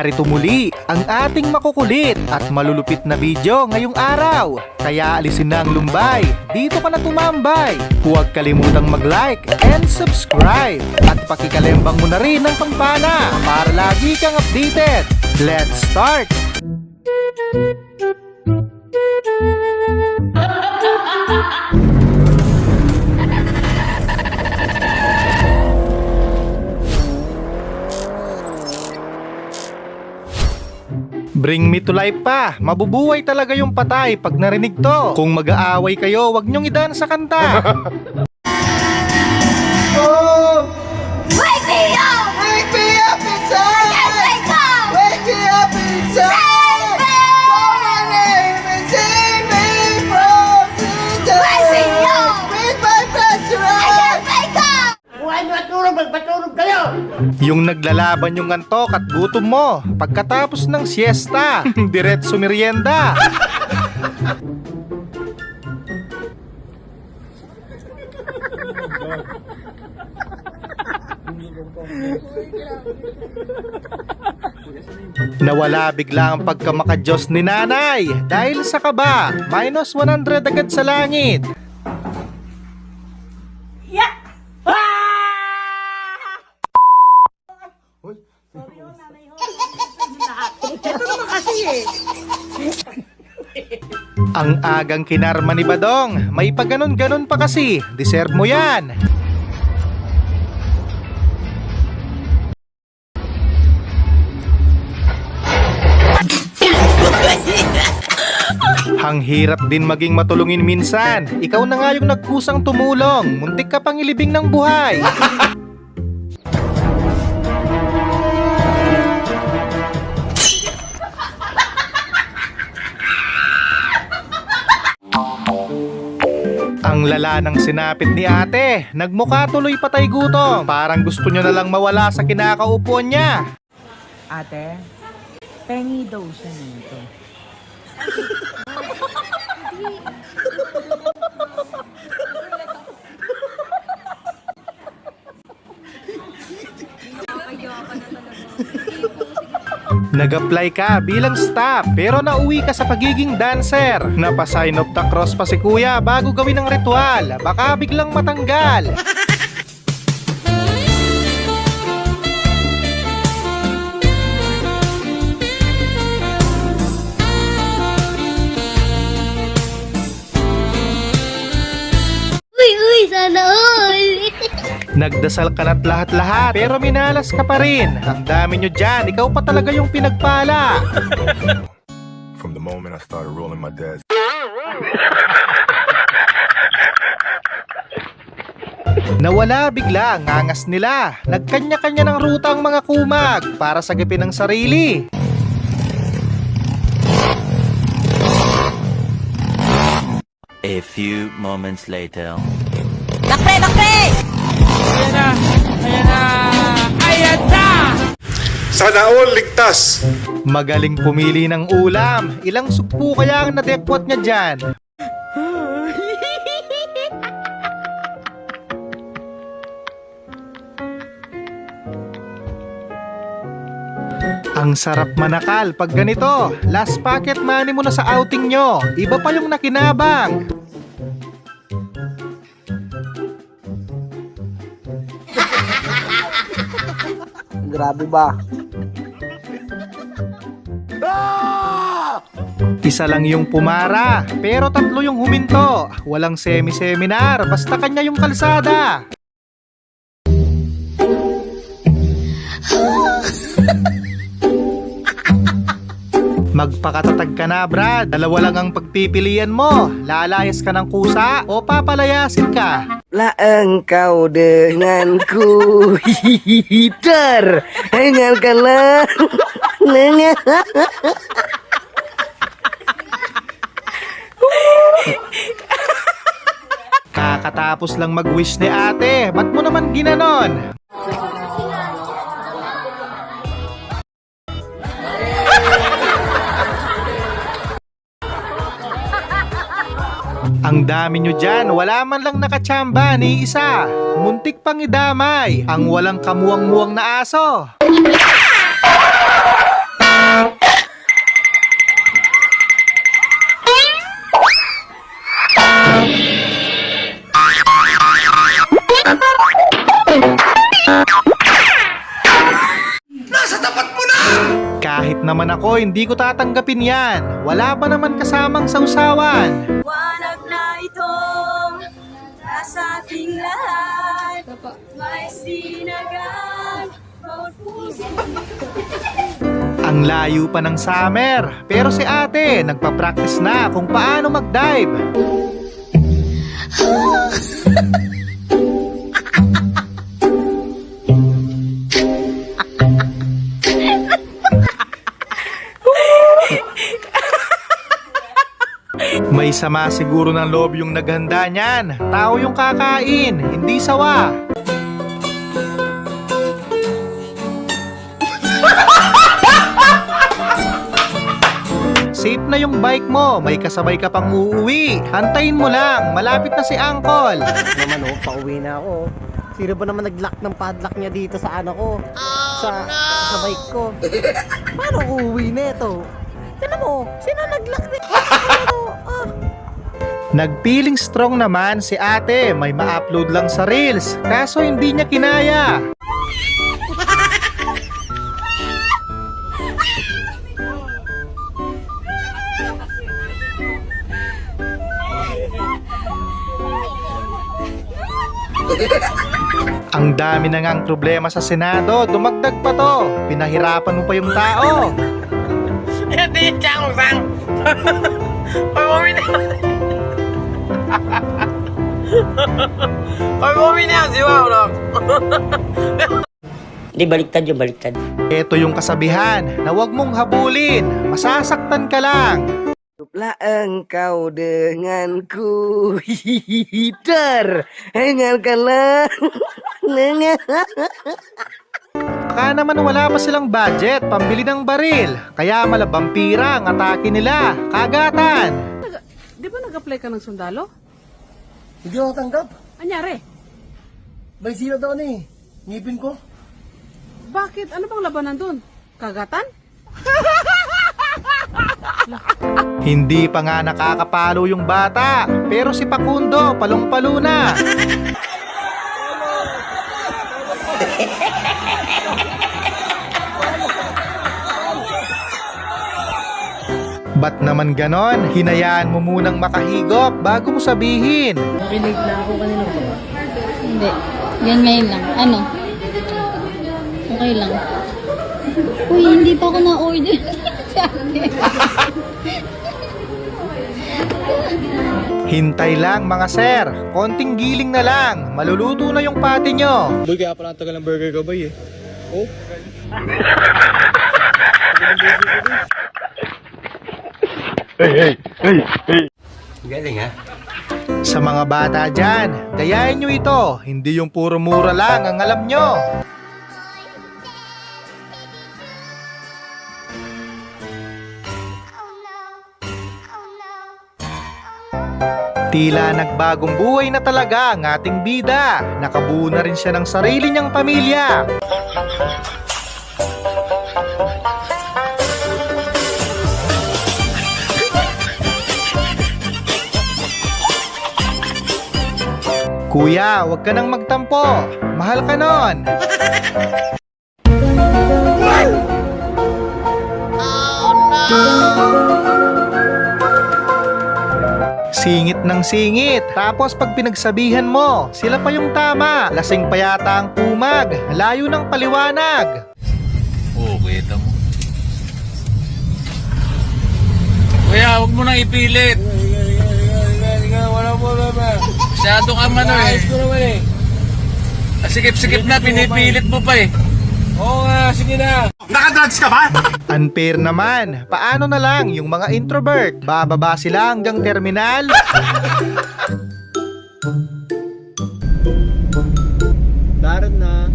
Narito muli ang ating makukulit at malulupit na video ngayong araw. Kaya alisin na ang lumbay, dito ka na tumambay. Huwag kalimutang mag-like and subscribe. At pakikalembang mo na rin ng kampana para lagi kang updated. Let's start! Bring me to life pa. Mabubuhay talaga yung patay pag narinig to. Kung mag-aaway kayo, wag nyong idaan sa kanta. Oh! Wake me up! Wake me up inside! Yes, wake up! Wake me up inside! Save me! Call my name and save me from today! Wake me up! With my best I right! can't wake up! Buhay nyo at tulog, magpatulog kayo! Yung naglalaban yung antok at gutom mo. Pagkatapos ng siesta, diretso merienda. Nawala bigla ang pagkamakadiyos ni nanay dahil sa kaba, minus 100 agad sa langit. Ang agang kinarma ni Badong, may paganon-ganon pa kasi, deserve mo yan. Ang hirap din maging matulungin minsan. Ikaw na nga yung nagkusang tumulong, muntik ka pang ilibing ng buhay. Ang lala ng sinapit ni ate, nagmukha tuloy patay gutom. Parang gusto niya na lang mawala sa kinakaupuan niya. Ate, pengi daw siya nito. Nag-apply ka bilang staff pero nauwi ka sa pagiging dancer. Napa-sign of the cross pa si kuya bago gawin ang ritual. Baka biglang matanggal. Uy, sana all! Nagdasal ka na't lahat-lahat pero minalas ka pa rin. Ang dami nyo dyan, ikaw pa talaga yung pinagpala. From the moment I started rolling my dad's Nawala bigla ang angas nila. Nagkanya-kanya ng ruta ang mga kumag para sagipin ang sarili. A few moments later. Lakre, lakre! Sana all ligtas! Magaling pumili ng ulam. Ilang sugpo kaya ang nadekwat niya dyan? Ang sarap manakal pag ganito. Last pocket money mo na sa outing nyo. Iba pa yung nakinabang. Grabe ba? Isa lang yung pumara, pero tatlo yung huminto. Walang semi-seminar, basta kanya yung kalsada. Magpakatatag ka na, Brad. Dalawa lang ang pagpipilian mo. Lalayas ka ng kusa o papalayasin ka. La engkau denganku hitar dengarkanlah Kakatapos lang mag-wish ni ate. Ba't mo naman ginanon? Ang dami nyo dyan, wala man lang nakachamba ni isa. Muntik pang idamay ang walang kamuwang-muwang na aso. Nako, hindi ko tatanggapin yan. Wala pa naman kasamang sausawan. Wanag na itong nasa ating lahat. May sinagan, bawat puso. Ang layo pa ng summer, pero si ate nagpa-practice na kung paano mag-dive. May sama siguro ng loob yung naghanda niyan. Tao yung kakain, hindi sawa. Safe na yung bike mo, may kasabay ka pang uuwi. Hantayin mo lang, malapit na si Uncle. Naman oh, pauwi na ako. Sino ba naman nag-lock ng padlock niya dito sa ano ko? Sa bike ko. Paano uuwi nito? Tignan mo, sino nag-lock nito? Nagpiling strong naman si ate, may ma-upload lang sa Reels, kaso hindi niya kinaya. Ang dami na ngang problema sa Senado, dumagdag pa to. Pinahirapan mo pa yung tao. Hindi, baliktad yun, baliktad. Ito yung kasabihan na huwag mong habulin, masasaktan ka lang. Hiduplah engkau denganku. Dengarkanlah. Baka naman wala pa silang budget pambili ng baril, kaya malabampira ang atake nila, kagatan. Di ba nag-apply ka ng sundalo? Hindi ako tanggap. Anyari? May sila daw na eh. Ngipin ko. Bakit? Ano bang labanan dun? Kagatan? Hindi pa nga nakakapalo yung bata, pero si Pakundo palong-palo na. Ba't naman ganon? Hinayaan mo munang makahigop bago mo sabihin. Nakinig na ako kanina ba? Hindi. Yan ngayon lang. Ano? Okay lang. Uy, hindi pa ako na-order. Hintay lang mga sir, konting giling na lang, maluluto na yung pati nyo. Boy, kaya pala ang tagal ng burger ko, boy eh. Oh? Galing ha? Sa mga bata dyan, gayahin nyo ito, hindi yung puro mura lang ang alam nyo. Tila nagbagong buhay na talaga ang ating bida. Nakabuo na rin siya ng sarili niyang pamilya. Kuya, huwag ka nang magtampo. Mahal ka nun. Singit ng singit. Tapos pag pinagsabihan mo, sila pa yung tama. Lasing pa yata ang pumag. Layo ng paliwanag. Oo, kita mo. Kuya, huwag mo nang ipilit. Wala mo naman. Masyado ka man eh. Ayos ko naman eh. Sikip-sikip na, pinipilit mo pa eh. Oo nga, sige na. Unfair naman. Paano na lang yung mga introvert? Bababa sila hanggang terminal? Daran na.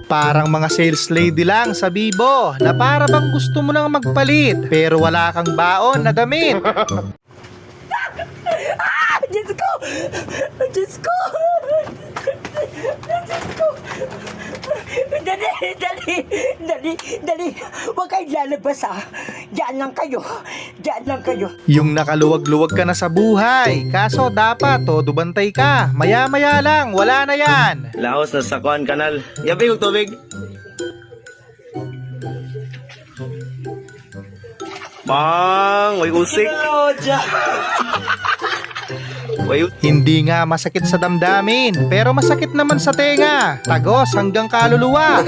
Parang mga sales lady lang sa Bibo na para bang gusto mo nang magpalit pero wala kang baon na damit. Diyos ko! Diyos ko! Diyos ko! Dali. Huwag kayong lalabas ah. Diyan lang kayo. Yung nakaluwag-luwag ka na sa buhay. Kaso dapat, todo bantay ka. Maya-maya lang, wala na yan. Laos na sa Kuan Kanal. Yabi yung tubig. Bang! May usik. Hindi nga masakit sa damdamin, pero masakit naman sa tenga. Tagos hanggang kaluluwa.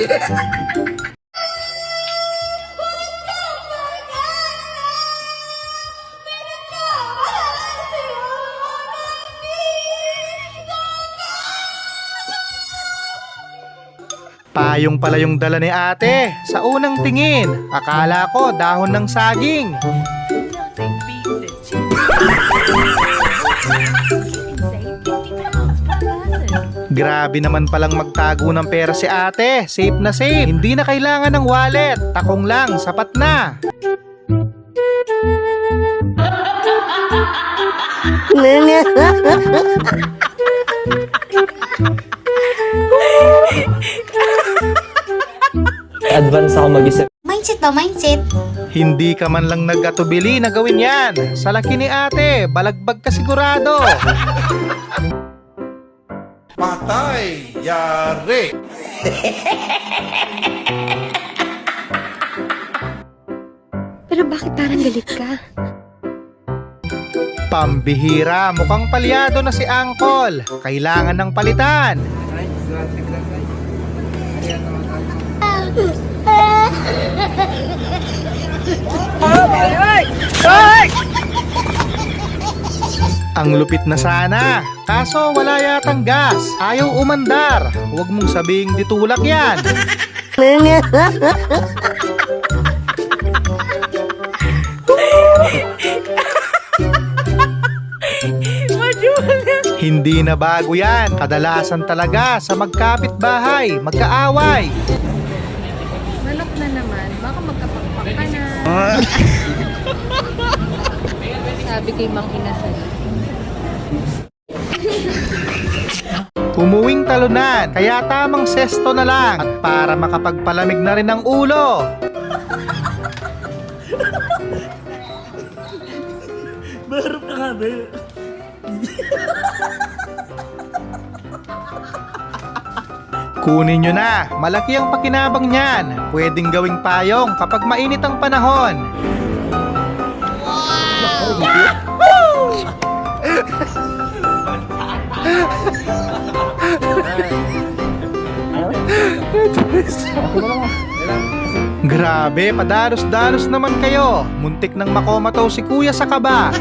Payong pala yung dala ni ate. Sa unang tingin, akala ko dahon ng saging. Grabe naman palang magtago ng pera si ate. Safe na safe. Hindi na kailangan ng wallet. Takong lang, sapat na. Advance ako mag-isip. Mindset ba? Mindset? Hindi ka man lang nag-atubili na gawin yan. Sa laki ni ate, balagbag ka sigurado. Patay! Yari! Pero bakit parang galit ka? Pambihira, mukhang palyado na si Angkol. Kailangan ng palitan. Ang lupit na sana. Kaso wala yatang gas. Ayaw umandar. Huwag mong sabing ditulak yan. Hindi na bago yan. Kadalasan talaga sa magkapit-bahay, magkaaway. Manok na naman. Baka magkapakpak ka na. Sabi kay Mang Inasal. Umuwing talunan, kaya tamang sesto na lang. At para makapagpalamig na rin ang ulo. Marap ka nga, be. Kunin nyo na, malaki ang pakinabang niyan. Pwedeng gawing payong kapag mainit ang panahon. Grabe, padalos-dalos naman kayo. Muntik nang makomataw si kuya sa kaba.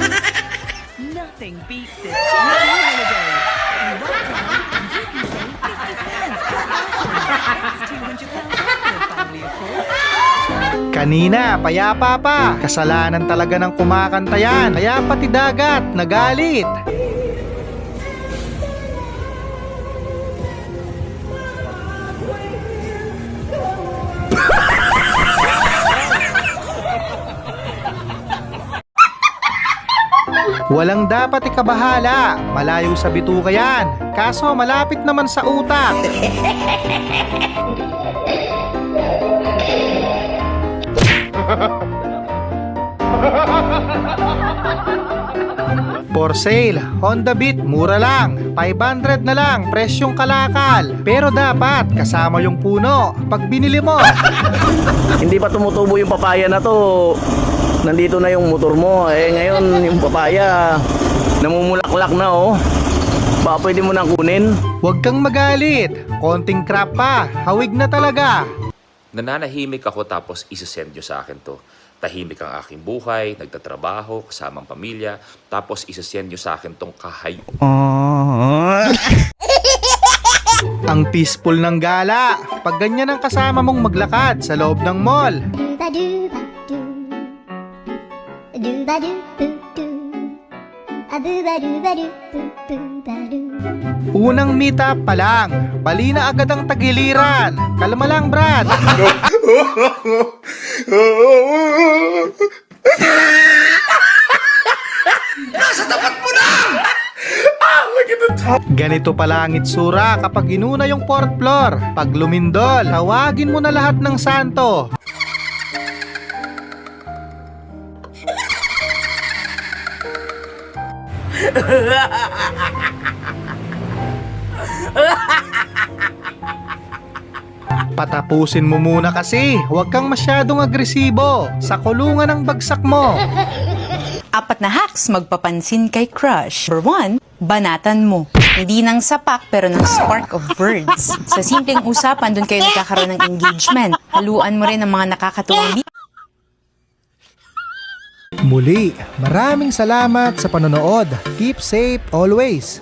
Kanina, payapa pa. Kasalanan talaga ng kumakanta yan. Kaya pati dagat nagalit. Walang dapat ikabahala. Malayo sa bituka yan. Kaso malapit naman sa utak. For sale, Honda Beat, mura lang. 500 na lang, presyong kalakal. Pero dapat kasama yung puno pag binili mo. Hindi pa tumutubo yung papaya na to. Nandito na yung motor mo. Eh ngayon yung papaya namumulaklak na oh. Baka pwede mo nang kunin. Huwag kang magalit. Konting crap pa, hawig na talaga. Nananahimik ako tapos isasend nyo sa akin to. Tahimik ang aking buhay, nagtatrabaho, kasamang pamilya, tapos isasend nyo sa akin tong kahay. Ang peaceful ng gala. Pag ganyan ang kasama mong maglakad sa loob ng mall. Unang meet up pa lang, bali na agad ang tagiliran. Kalma lang, Brad. Nasa tapat mo na! Ganito pala ang itsura kapag inuna yung 4th floor. Pag lumindol, tawagin mo na lahat ng santo. Patapusin mo muna kasi, huwag kang masyadong agresibo. Sa kulungan ng bagsak mo. 4 na hacks magpapansin kay crush. Number 1, banatan mo. Hindi ng sapak pero ng spark of words. Sa simpleng usapan, doon kayo nagkakaroon ng engagement. Haluan mo rin ang mga nakakatuwang Muli, maraming salamat sa panonood. Keep safe always.